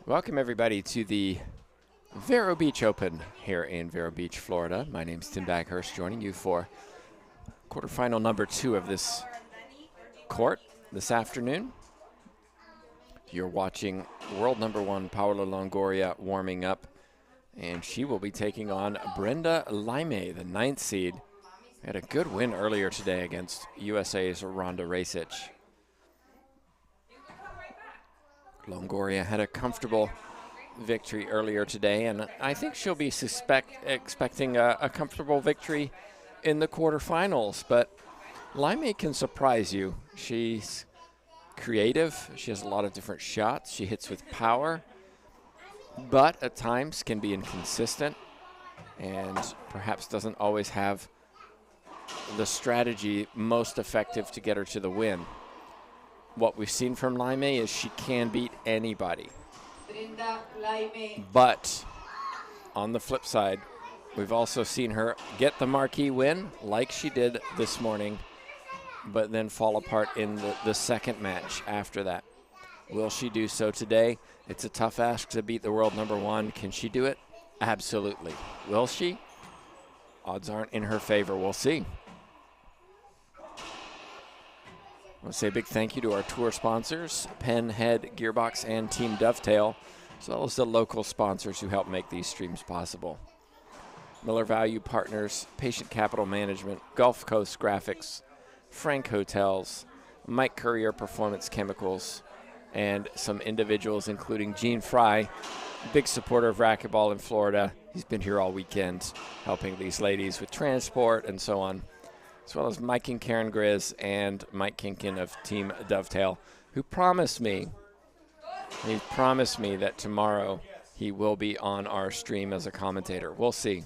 Welcome everybody to the Vero Beach Open here in Vero Beach, Florida. My name's Tim Baghurst, joining you for quarterfinal number 2 of this court this afternoon. You're watching world number 1 Paola Longoria warming up, and she will be taking on Brenda Laime, the 9th seed. Had a good win earlier today against USA's Rhonda Racich. Longoria had a comfortable victory earlier today, and I think she'll be expecting a comfortable victory in the quarterfinals. But Laime can surprise you. She's creative. She has a lot of different shots. She hits with power, but at times can be inconsistent and perhaps doesn't always have the strategy most effective to get her to the win. What we've seen from Laime is she can beat anybody. But on the flip side, we've also seen her get the marquee win like she did this morning, but then fall apart in the second match after that. Will she do so today? It's a tough ask to beat the world number 1. Can she do it? Absolutely. Will she? Odds aren't in her favor. We'll see. I want to say a big thank you to our tour sponsors, Penn, Head, Gearbox, and Team Dovetail, as well as the local sponsors who help make these streams possible. Miller Value Partners, Patient Capital Management, Gulf Coast Graphics, Frank Hotels, Mike Courier Performance Chemicals, and some individuals including Gene Fry, big supporter of racquetball in Florida. He's been here all weekend helping these ladies with transport and so on, as well as Mike and Karen Grizz and Mike Kinkin of Team Dovetail, who promised me that tomorrow he will be on our stream as a commentator. We'll see.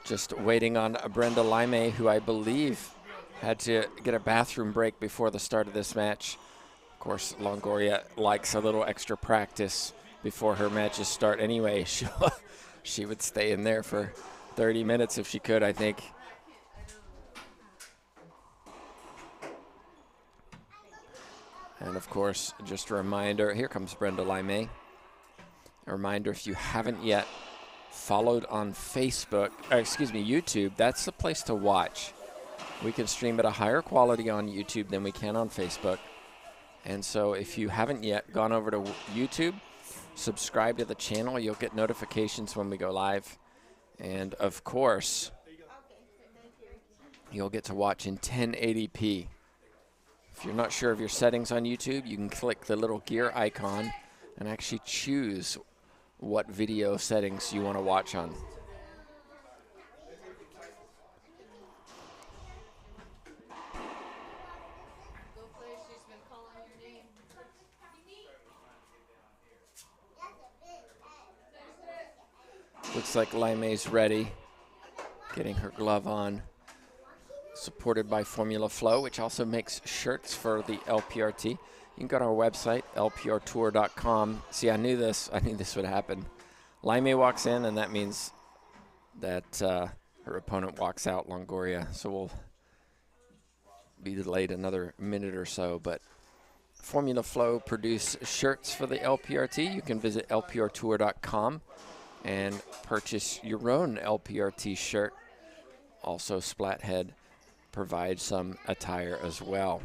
Just waiting on Brenda Laime, who I believe had to get a bathroom break before the start of this match. Of course, Longoria likes a little extra practice before her matches start anyway. She would stay in there for 30 minutes if she could, I think. And of course, just a reminder, here comes Brenda Laime. A reminder, if you haven't yet followed on YouTube, that's the place to watch. We can stream at a higher quality on YouTube than we can on Facebook. And so if you haven't yet gone over to YouTube, subscribe to the channel. You'll get notifications when we go live. And of course, you'll get to watch in 1080p. If you're not sure of your settings on YouTube, you can click the little gear icon and actually choose what video settings you want to watch on. Looks like Laime's ready, getting her glove on, supported by Formula Flow, which also makes shirts for the LPRT. You can go to our website, lprtour.com. See, I knew this would happen. Laime walks in, and that means that her opponent walks out, Longoria. So we'll be delayed another minute or so. But Formula Flow produce shirts for the LPRT. You can visit lprtour.com and purchase your own LPRT shirt. Also, Splathead provides some attire as well.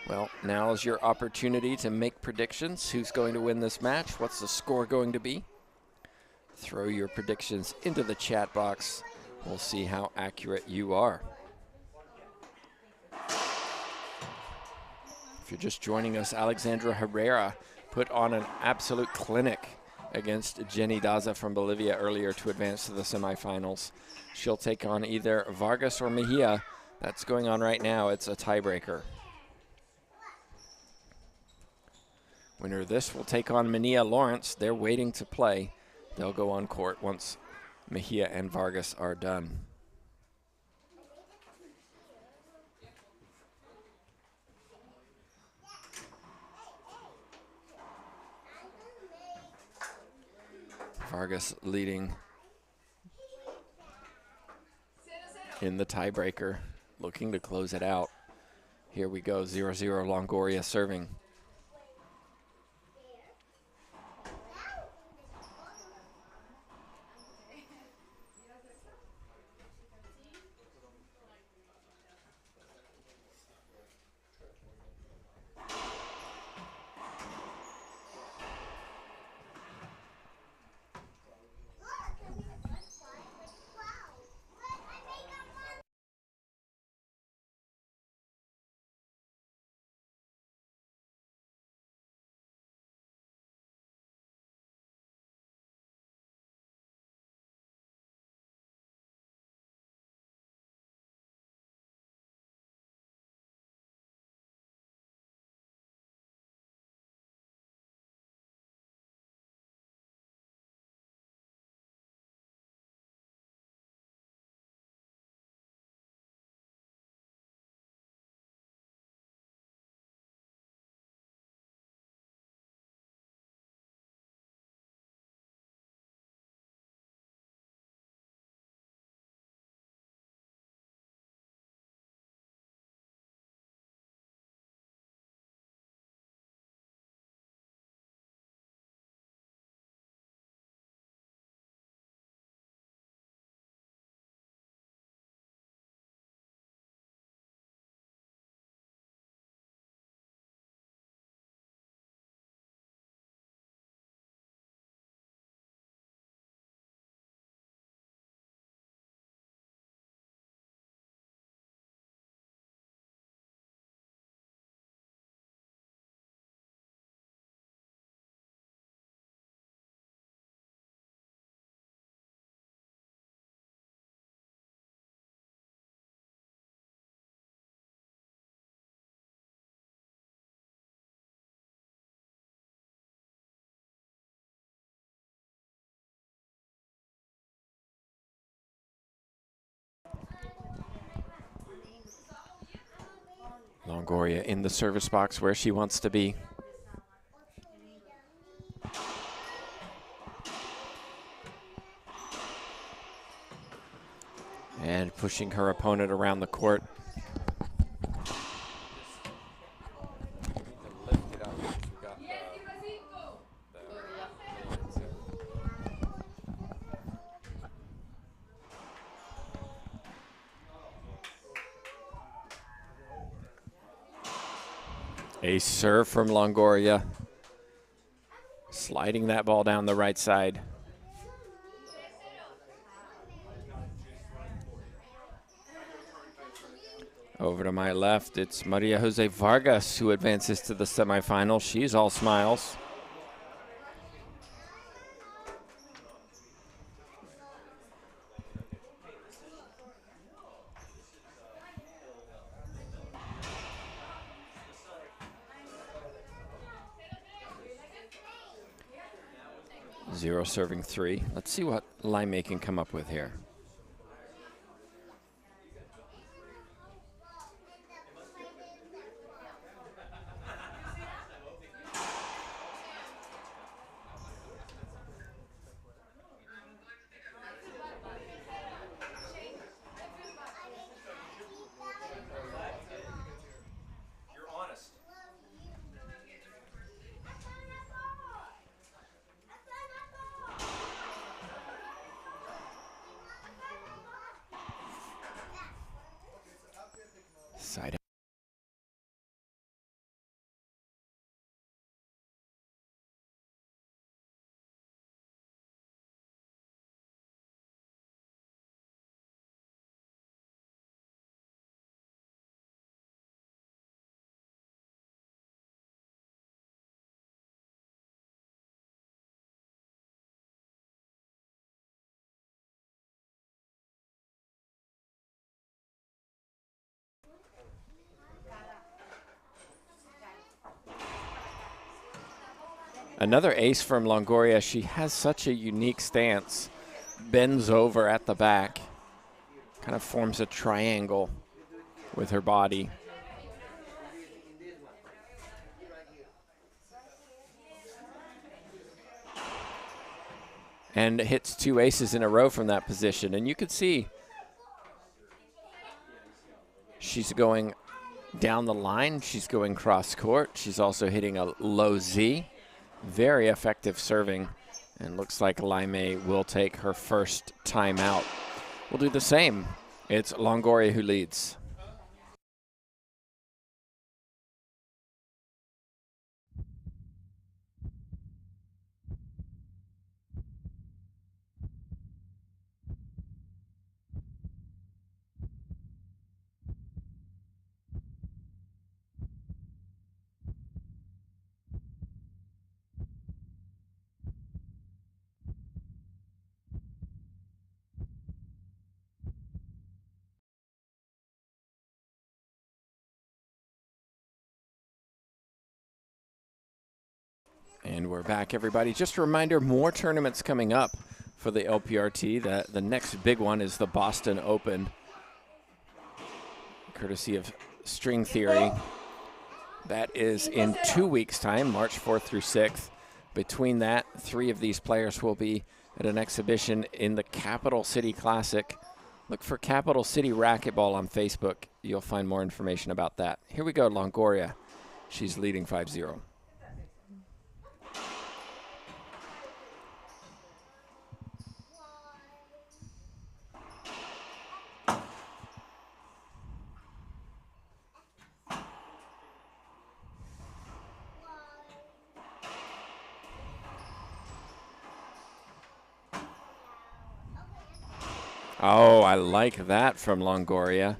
Well, now is your opportunity to make predictions. Who's going to win this match? What's the score going to be? Throw your predictions into the chat box. We'll see how accurate you are. If you're just joining us, Alexandra Herrera put on an absolute clinic against Jenny Daza from Bolivia earlier to advance to the semifinals. She'll take on either Vargas or Mejia. That's going on right now. It's a tiebreaker. Winner of this will take on Mania Lawrence. They're waiting to play. They'll go on court once Mejia and Vargas are done. Vargas leading in the tiebreaker, looking to close it out. Here we go, 0-0 Longoria serving. Longoria in the service box where she wants to be. And pushing her opponent around the court. A serve from Longoria. Sliding that ball down the right side. Over to my left, it's Maria Jose Vargas who advances to the semifinal. She's all smiles. Zero serving three. Let's see what Laime can come up with here. Side. Another ace from Longoria. She has such a unique stance. Bends over at the back. Kind of forms a triangle with her body. And hits two aces in a row from that position. And you could see She's going down the line. She's going cross court. She's also hitting a low Z. Very effective serving. And looks like Laime will take her first timeout. We'll do the same. It's Longoria who leads. And we're back, everybody. Just a reminder, more tournaments coming up for the LPRT. The next big one is the Boston Open, courtesy of String Theory. That is in 2 weeks' time, March 4th through 6th. Between that, 3 of these players will be at an exhibition in the Capital City Classic. Look for Capital City Racquetball on Facebook. You'll find more information about that. Here we go, Longoria. She's leading 5-0. Oh, I like that from Longoria.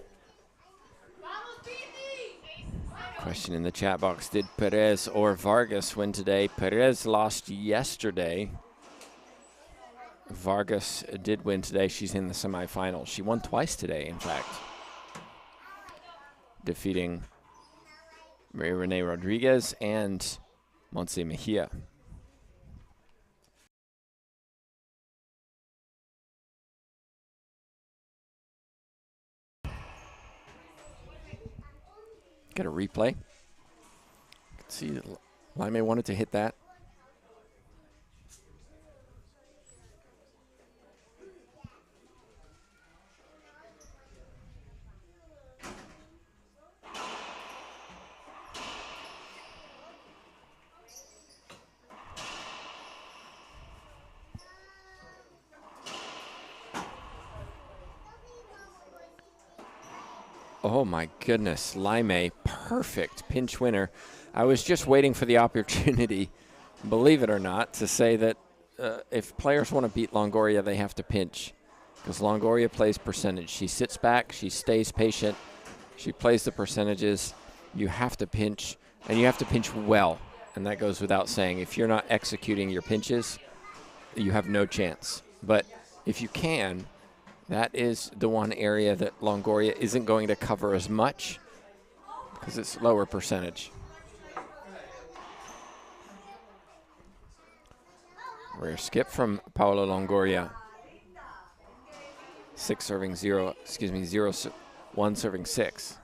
Question in the chat box, did Perez or Vargas win today? Perez lost yesterday. Vargas did win today. She's in the semifinals. She won twice today, in fact, defeating Maria Renee Rodriguez and Montse Mejia. Get a replay. You can see Laime wanted to hit that. Oh my goodness, Laime, perfect pinch winner. I was just waiting for the opportunity, believe it or not, to say that if players want to beat Longoria, they have to pinch, because Longoria plays percentage. She sits back, she stays patient, she plays the percentages. You have to pinch, and you have to pinch well, and that goes without saying. If you're not executing your pinches, you have no chance. But if you can, that is the one area that Longoria isn't going to cover as much because it's lower percentage. Rare skip from Paola Longoria. 6 serving 0, excuse me, 1 serving 6.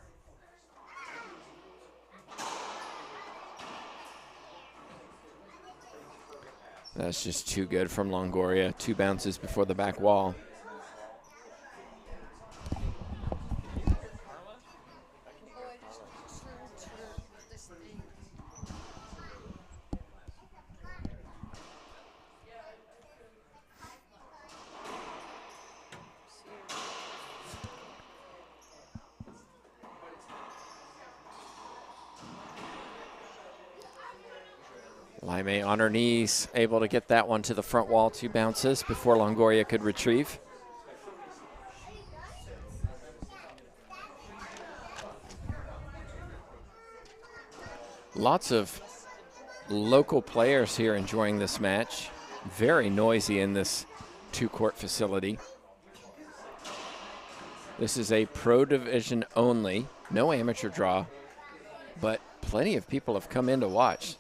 That's just too good from Longoria. 2 bounces before the back wall. Laime on her knees, able to get that one to the front wall, 2 bounces before Longoria could retrieve. Lots of local players here enjoying this match. Very noisy in this 2-court facility. This is a pro division only, no amateur draw, but plenty of people have come in to watch.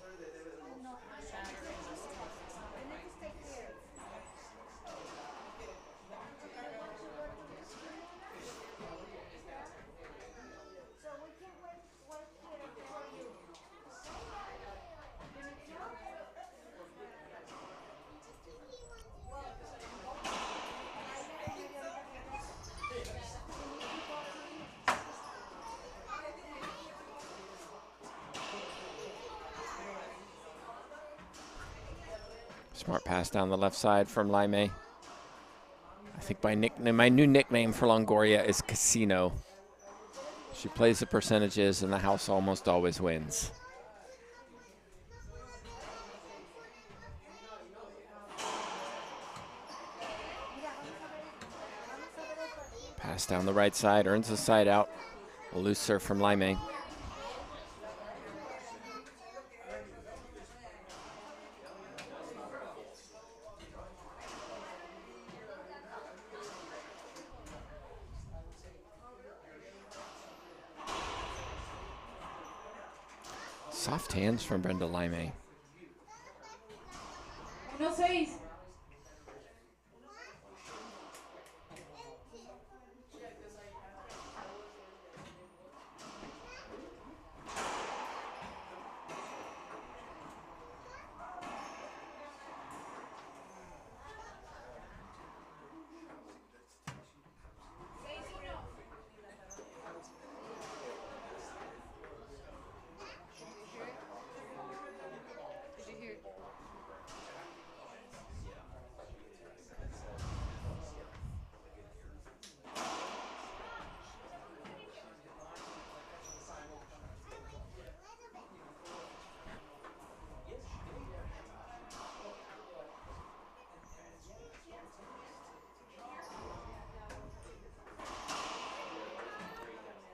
Smart pass down the left side from Laime. I think my new nickname for Longoria is Casino. She plays the percentages, and the house almost always wins. Pass down the right side, earns the side out. A loose serve from Laime. Soft hands from Brenda Laime. No seis.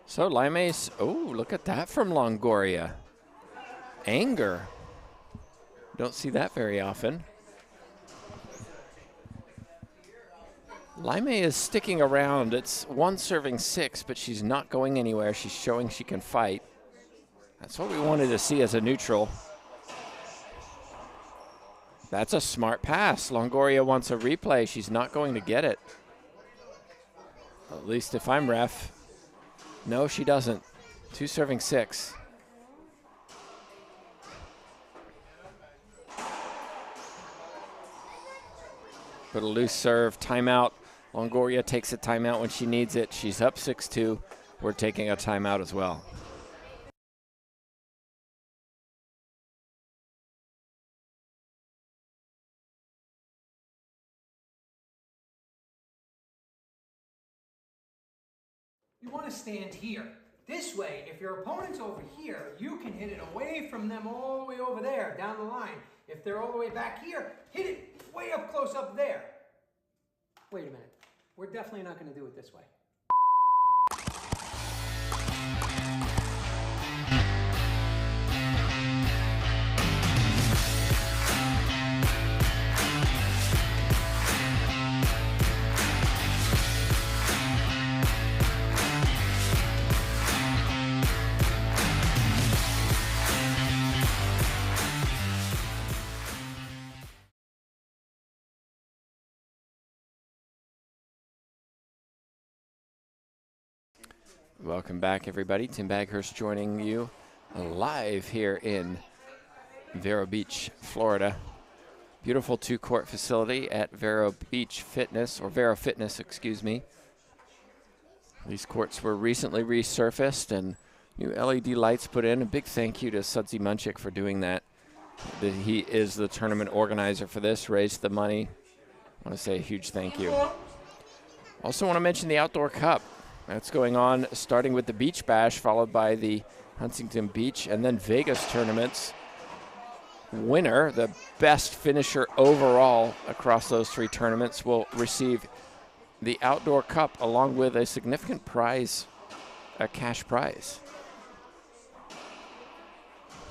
So Laime's, oh, look at that from Longoria. Anger. Don't see that very often. Laime is sticking around. It's 1-6, but she's not going anywhere. She's showing she can fight. That's what we wanted to see as a neutral. That's a smart pass. Longoria wants a replay. She's not going to get it. At least if I'm ref. No, she doesn't. 2-6. But a loose serve, timeout. Longoria takes a timeout when she needs it. She's up 6-2. We're taking a timeout as well. You want to stand here. This way, if your opponent's over here, you can hit it away from them all the way over there, down the line. If they're all the way back here, hit it way up close up there. Wait a minute. We're definitely not going to do it this way. Welcome back, everybody. Tim Baghurst joining you live here in Vero Beach, Florida. Beautiful 2-court facility at Vero Beach Fitness, or Vero Fitness, excuse me. These courts were recently resurfaced and new LED lights put in. A big thank you to Sudsy Munchik for doing that. He is the tournament organizer for this, raised the money. I want to say a huge thank you. Also want to mention the Outdoor Cup. That's going on starting with the Beach Bash, followed by the Huntington Beach and then Vegas tournaments. Winner, the best finisher overall across those 3 tournaments, will receive the Outdoor Cup along with a significant prize, a cash prize.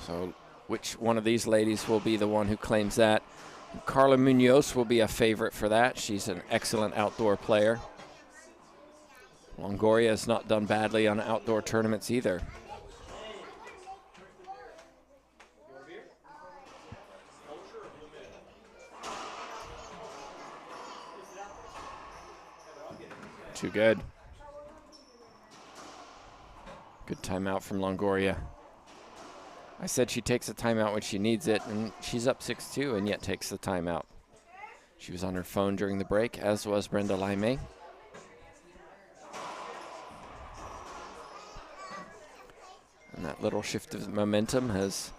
So which one of these ladies will be the one who claims that? Carla Munoz will be a favorite for that. She's an excellent outdoor player. Longoria has not done badly on outdoor tournaments either. Too good. Good timeout from Longoria. I said she takes a timeout when she needs it, and she's up 6-2 and yet takes the timeout. She was on her phone during the break, as was Brenda Laime. And that little shift of momentum has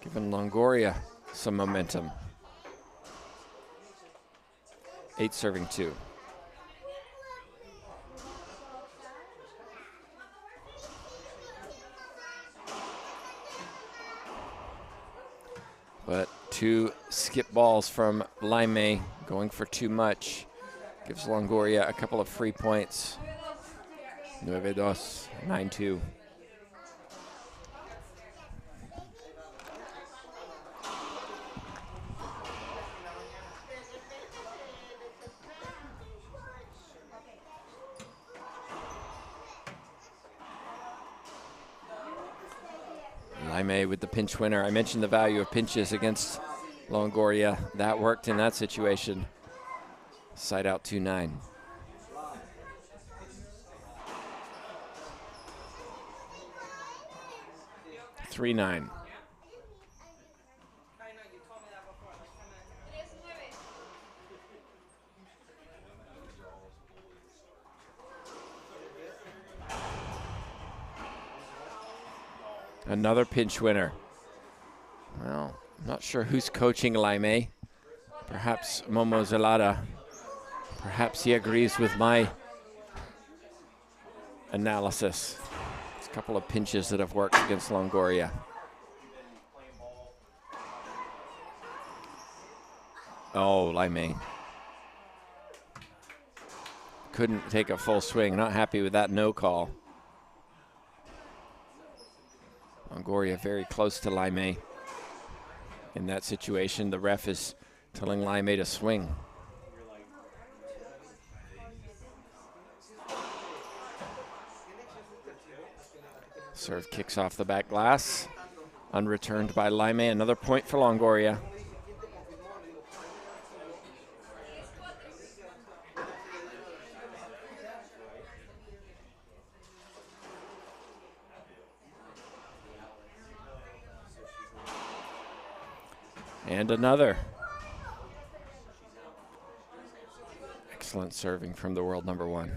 given Longoria some momentum. 8 serving 2. But 2 skip balls from Laime going for too much. Gives Longoria a couple of free points. 9-2, 9-2. Laime with the pinch winner. I mentioned the value of pinches against Longoria. That worked in that situation. Side out 2-9. 3-9. Another pinch winner. Well, I'm not sure who's coaching Laime. Perhaps Momo Zelada. Perhaps he agrees with my analysis. It's a couple of pinches that have worked against Longoria. Oh, Laime. Couldn't take a full swing. Not happy with that no call. Longoria very close to Laime. In that situation, the ref is telling Laime to swing. Serve kicks off the back glass. Unreturned by Laime. Another point for Longoria. And another. Excellent serving from the world number 1.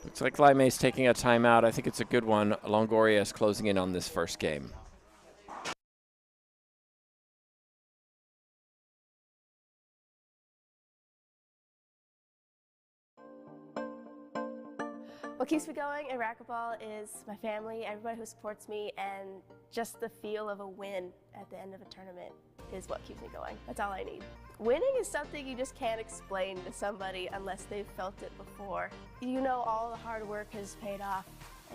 Looks like Laime's taking a timeout. I think it's a good one. Longoria is closing in on this first game. What keeps me going in racquetball is my family, everybody who supports me, and just the feel of a win at the end of a tournament is what keeps me going. That's all I need. Winning is something you just can't explain to somebody unless they've felt it before. You know all the hard work has paid off,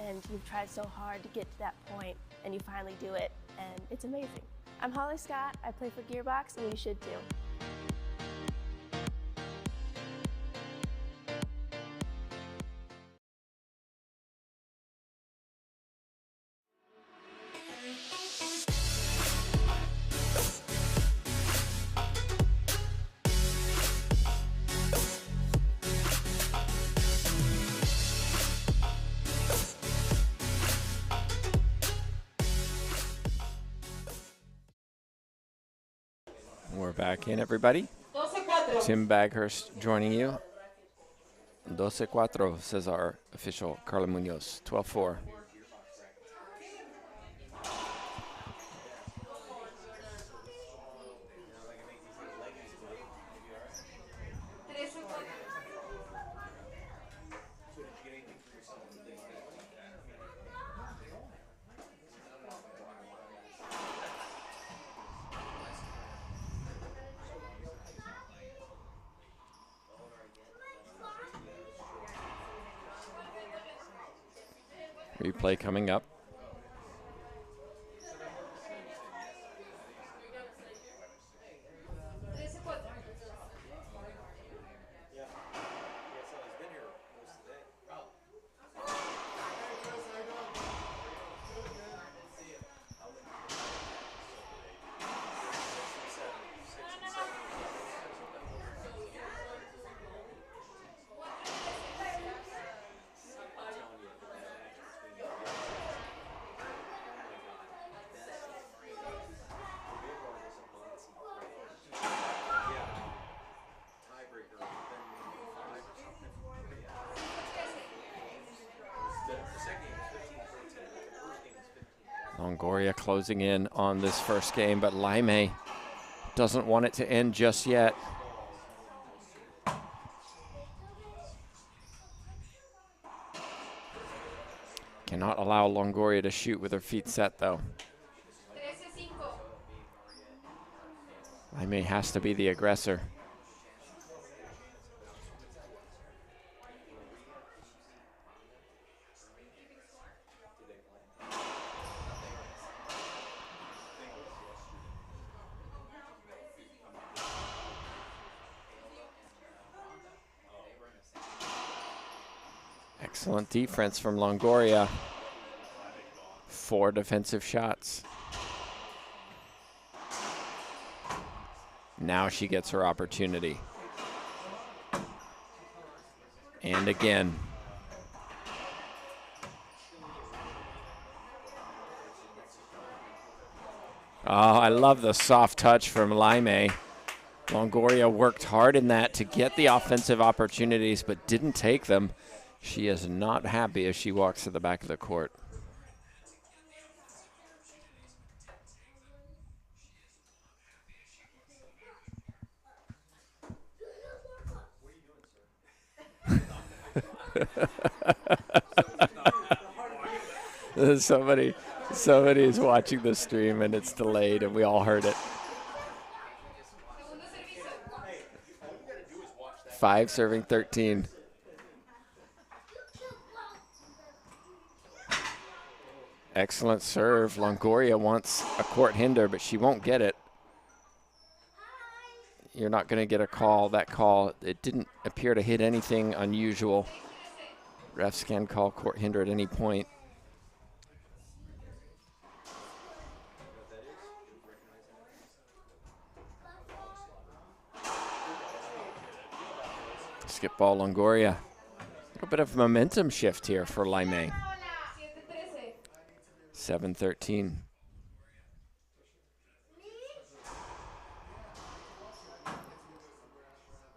and you've tried so hard to get to that point, and you finally do it, and it's amazing. I'm Holly Scott, I play for Gearbox, and you should too. We're back in, everybody. Tim Baghurst joining you. 12-4, says our official, Carla Munoz. 12-4. Replay coming up. Longoria closing in on this first game, but Laime doesn't want it to end just yet. Cannot allow Longoria to shoot with her feet set, though. Laime has to be the aggressor. Excellent defense from Longoria. 4 defensive shots. Now she gets her opportunity. And again. Oh, I love the soft touch from Laime. Longoria worked hard in that to get the offensive opportunities, but didn't take them. She is not happy as she walks to the back of the court. Somebody is watching the stream and it's delayed and we all heard it. 5 serving 13. Excellent serve. Longoria wants a court hinder, but she won't get it. You're not going to get a call. That call, it didn't appear to hit anything unusual. Refs can call court hinder at any point. Skip ball, Longoria. A little bit of momentum shift here for Laime. 7-13.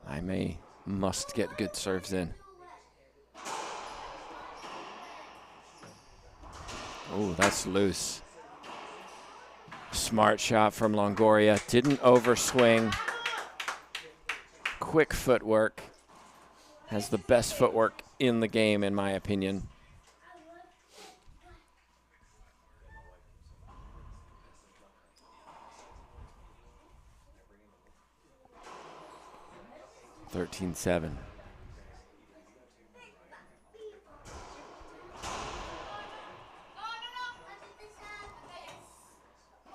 Laime must get good serves in. Oh, that's loose. Smart shot from Longoria. Didn't overswing. Quick footwork. Has the best footwork in the game, in my opinion. (13-7).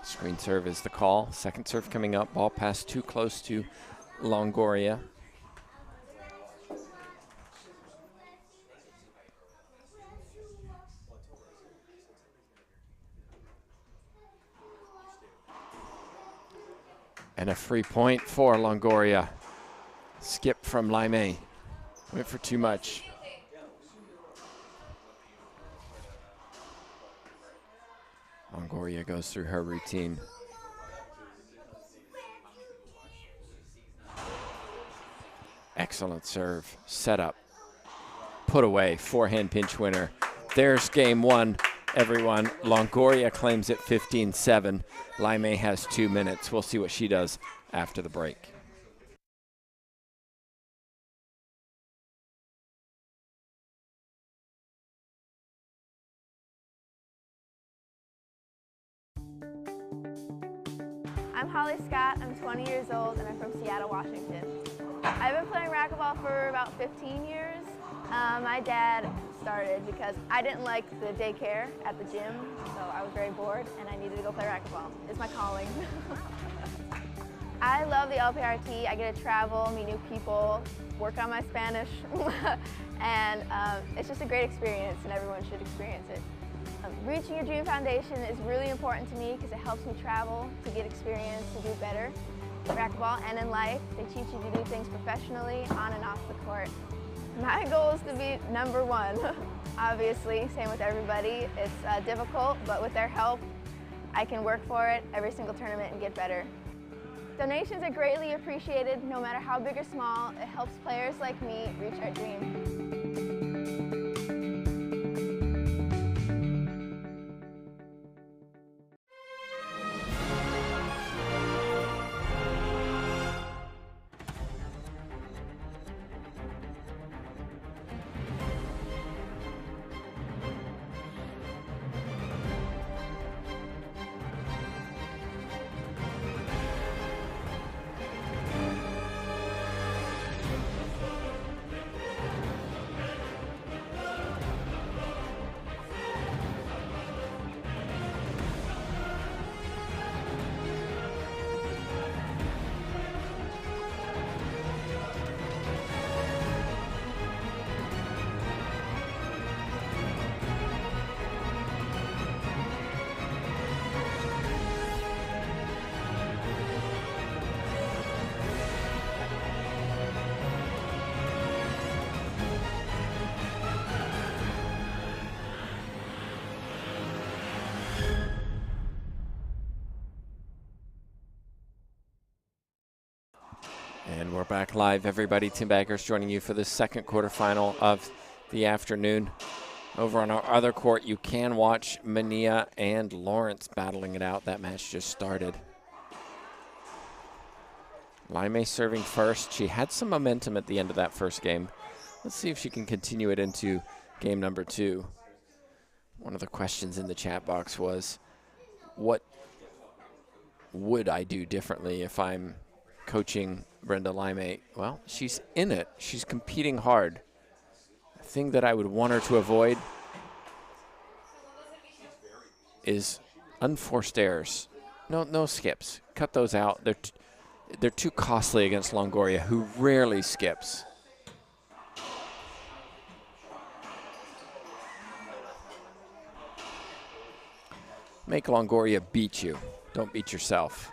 Screen serve is the call. Second serve coming up. Ball pass too close to Longoria. And a free point for Longoria. Skip from Laime. Went for too much. Longoria goes through her routine. Excellent serve. Set up. Put away. Forehand pinch winner. There's game one, everyone. Longoria claims it 15-7. Laime has 2 minutes. We'll see what she does after the break. I'm Holly Scott, I'm 20 years old, and I'm from Seattle, Washington. I've been playing racquetball for about 15 years. My dad started because I didn't like the daycare at the gym, so I was very bored and I needed to go play racquetball. It's my calling. I love the LPRT. I get to travel, meet new people, work on my Spanish, and it's just a great experience and everyone should experience it. Reaching your dream foundation is really important to me because it helps me travel, to get experience, to do better in racquetball and in life. They teach you to do things professionally, on and off the court. My goal is to be #1. Obviously, same with everybody. It's difficult, but with their help, I can work for it every single tournament and get better. Donations are greatly appreciated, no matter how big or small. It helps players like me reach our dream. And we're back live, everybody. Tim Baggers joining you for the second quarterfinal of the afternoon. Over on our other court, you can watch Mania and Lawrence battling it out. That match just started. Laime serving first. She had some momentum at the end of that first game. Let's see if she can continue it into game number 2. One of the questions in the chat box was, what would I do differently if I'm coaching Brenda Laime? Well, she's in it. She's competing hard. The thing that I would want her to avoid is unforced errors. No skips. Cut those out. They're too costly against Longoria, who rarely skips. Make Longoria beat you. Don't beat yourself.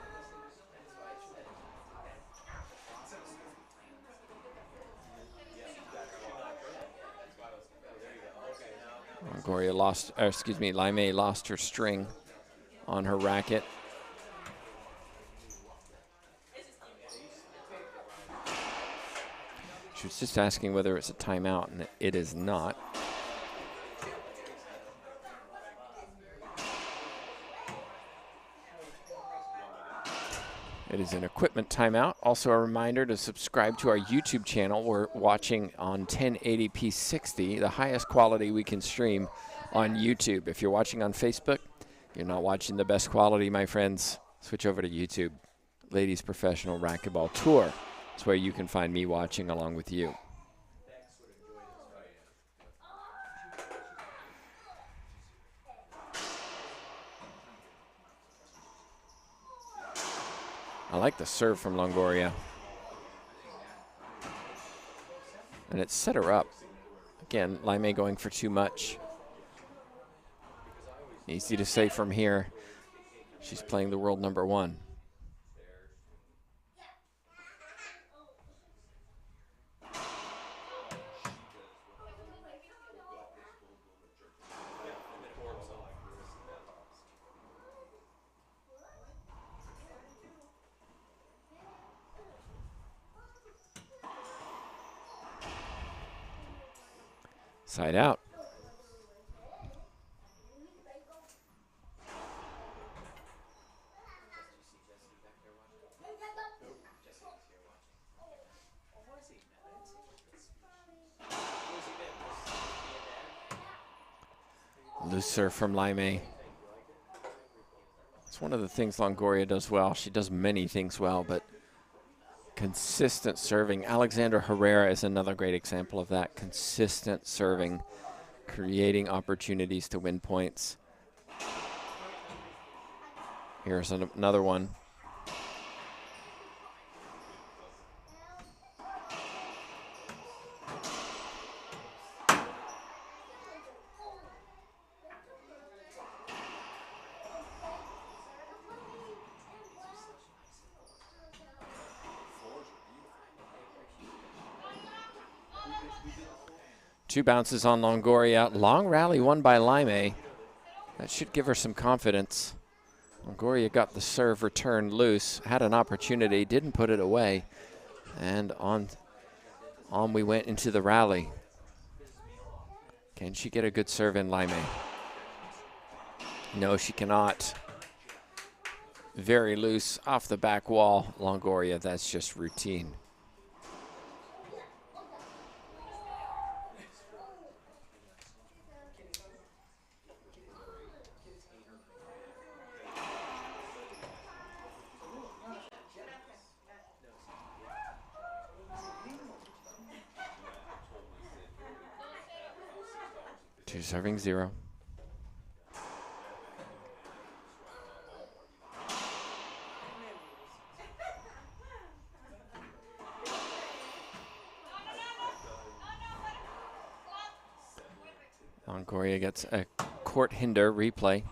Longoria lost, or excuse me, Laime lost her string on her racket. She was just asking whether it's a timeout, and it is not. It is an equipment timeout. Also a reminder to subscribe to our YouTube channel. We're watching on 1080p 60, the highest quality we can stream on YouTube. If you're watching on Facebook, you're not watching the best quality, my friends. Switch over to YouTube. Ladies Professional Racquetball Tour. That's where you can find me watching along with you. I like the serve from Longoria. And it set her up. Again, Laime going for too much. Easy to say from here. She's playing the world number 1. Side out. Looser from Laime. It's one of the things Longoria does well. She does many things well, but consistent serving. Alexandra Herrera is another great example of that. Consistent serving, creating opportunities to win points. Here's another one. Two bounces on Longoria. Long rally won by Laime. That should give her some confidence. Longoria got the serve return loose, had an opportunity, didn't put it away. And on we went into the rally. Can she get a good serve in, Laime? No, she cannot. Very loose off the back wall. Longoria, that's just routine. Two serving 0. Longoria gets a court hinder replay.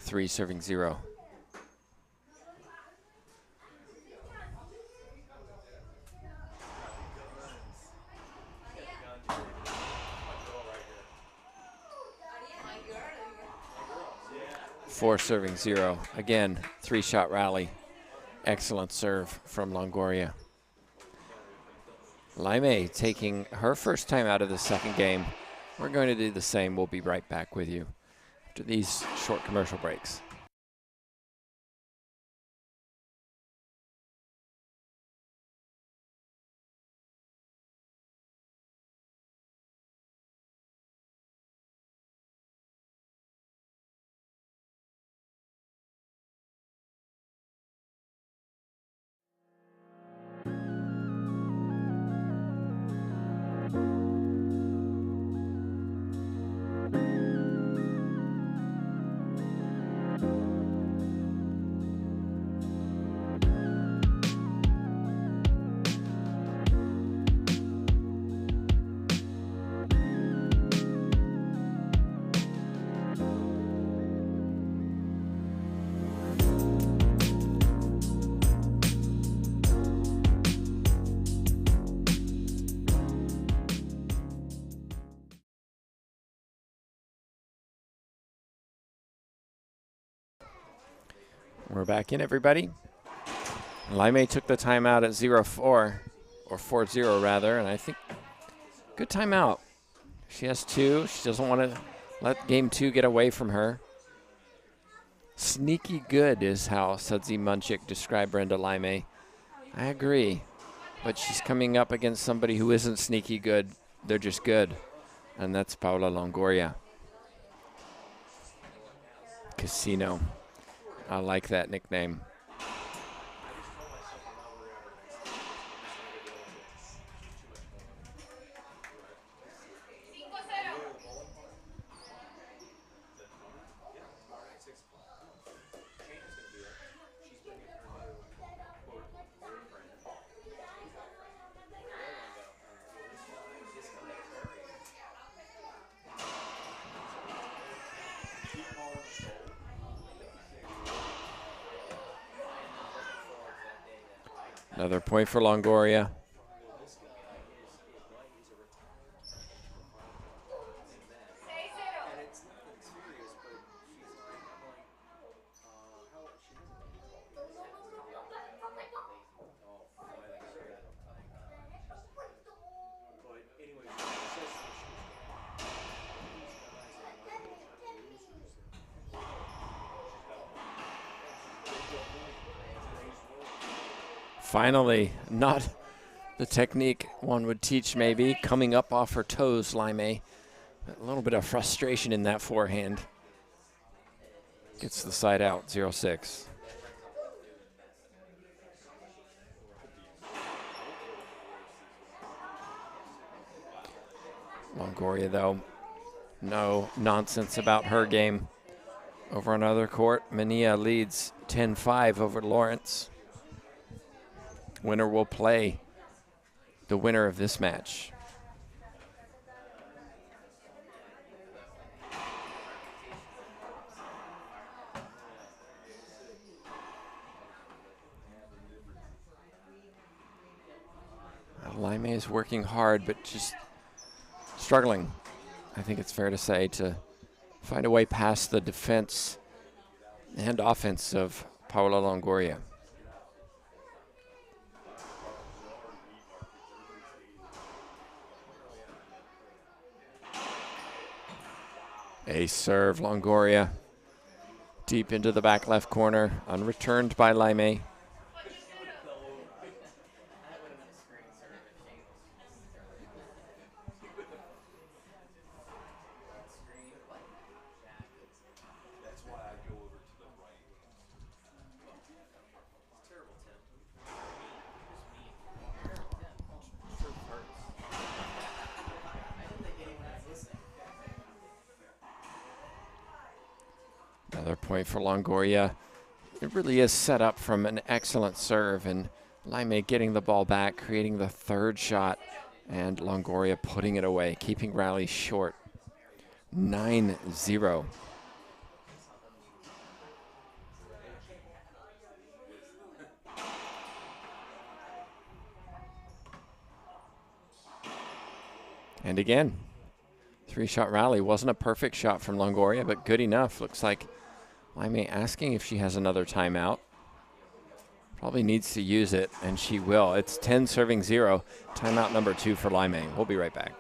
3 serving 0. Four serving 0. Again, 3-shot rally. Excellent serve from Longoria. Laime taking her first time out of the second game. We're going to do the same. We'll be right back with you after these short commercial breaks. We're back in, everybody. Laime took the timeout at 0-4, or 4-0 rather, and I think good timeout. She has 2. She doesn't want to let game 2 get away from her. Sneaky good is how Sudzi Munchik described Brenda Laime. I agree, but she's coming up against somebody who isn't sneaky good. They're just good, and that's Paula Longoria. Casino. I like that nickname. Another point for Longoria. Finally, not the technique one would teach maybe, coming up off her toes, Laime. A little bit of frustration in that forehand. Gets the side out, 0-6. Longoria, though, no nonsense about her game. Over on other court, Mania leads 10-5 over Lawrence. Winner will play the winner of this match. Laime is working hard, but just struggling, I think it's fair to say, to find a way past the defense and offense of Paula Longoria. Ace serve, Longoria. Deep into the back left corner, unreturned by Laime. Another point for Longoria. It really is set up from an excellent serve, and Laime getting the ball back, creating the third shot, and Longoria putting it away, keeping rally short. 9-0. And again, 3-shot rally. Wasn't a perfect shot from Longoria, but good enough. Looks like Laime asking if she has another timeout. Probably needs to use it, and she will. It's 10 serving 0. Timeout number 2 for Laime. We'll be right back.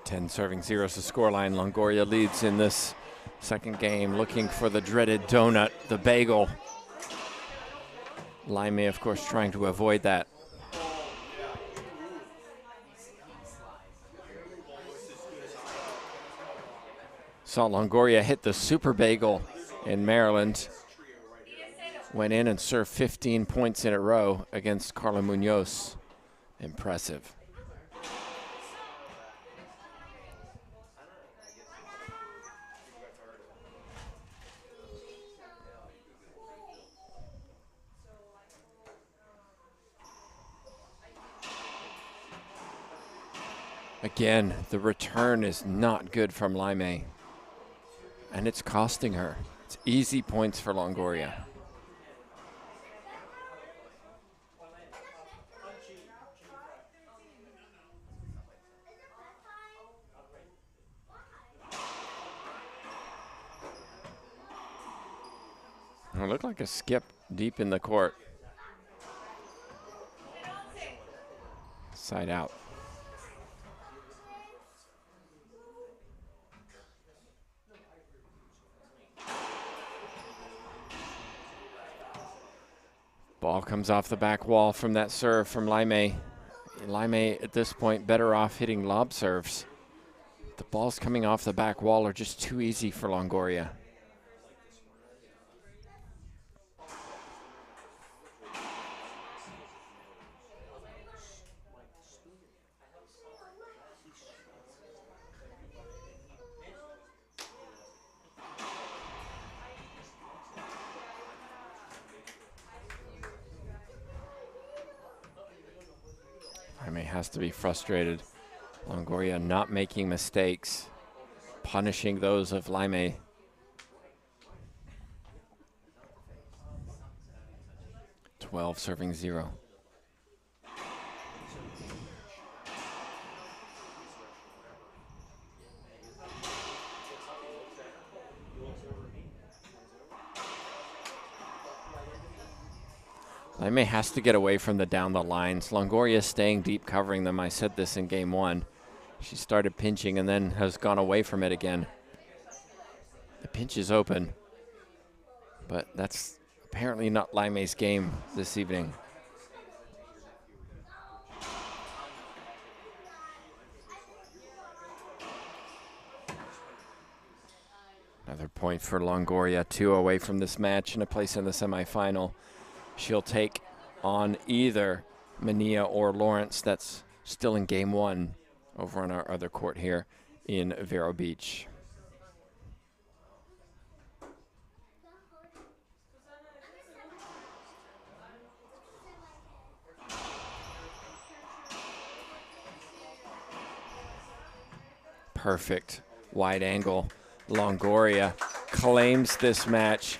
Ten serving 0 is the scoreline. Longoria leads in this second game, looking for the dreaded donut, the bagel. Laime, of course, trying to avoid that. Saw Longoria hit the super bagel in Maryland. Went in and served 15 points in a row against Carla Munoz. Impressive. Again, the return is not good from Laime, and it's costing her. It's easy points for Longoria. It looked like a skip deep in the court. Side out. Ball comes off the back wall from that serve from Laime. Laime at this point better off hitting lob serves. The balls coming off the back wall are just too easy for Longoria. Laime has to be frustrated. Longoria not making mistakes, punishing those of Laime. Twelve serving 0. Laime has to get away from the down the lines. Longoria staying deep, covering them. I said this in game 1. She started pinching and then has gone away from it again. The pinch is open, but that's apparently not Laime's game this evening. Another point for Longoria, 2 away from this match and a place in the semifinal. She'll take on either Mania or Lawrence. That's still in game 1 over on our other court here in Vero Beach. Perfect wide angle. Longoria claims this match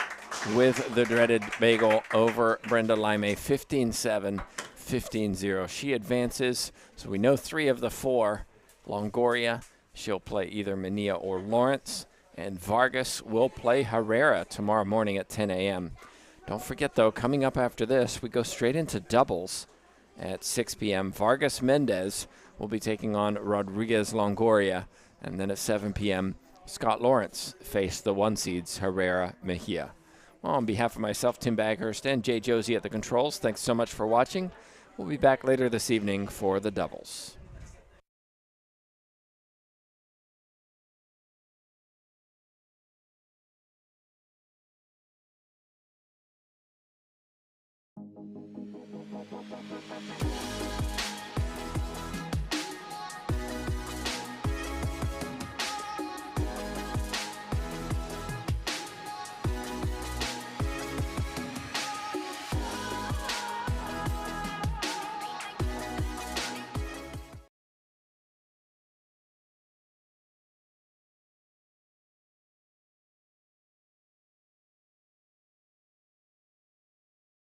with the dreaded bagel over Brenda Laime, 15-7, 15-0. She advances, so we know 3 of the 4. Longoria, She'll play either Mania or Lawrence. And Vargas will play Herrera tomorrow morning at 10 a.m. Don't forget, though, coming up after this, we go straight into doubles at 6 p.m. Vargas Mendez will be taking on Rodriguez Longoria. And then at 7 p.m., Scott Lawrence face the one seeds Herrera Mejia. Well, on behalf of myself, Tim Baghurst, and Jay Josie at the controls, thanks so much for watching. We'll be back later this evening for the doubles.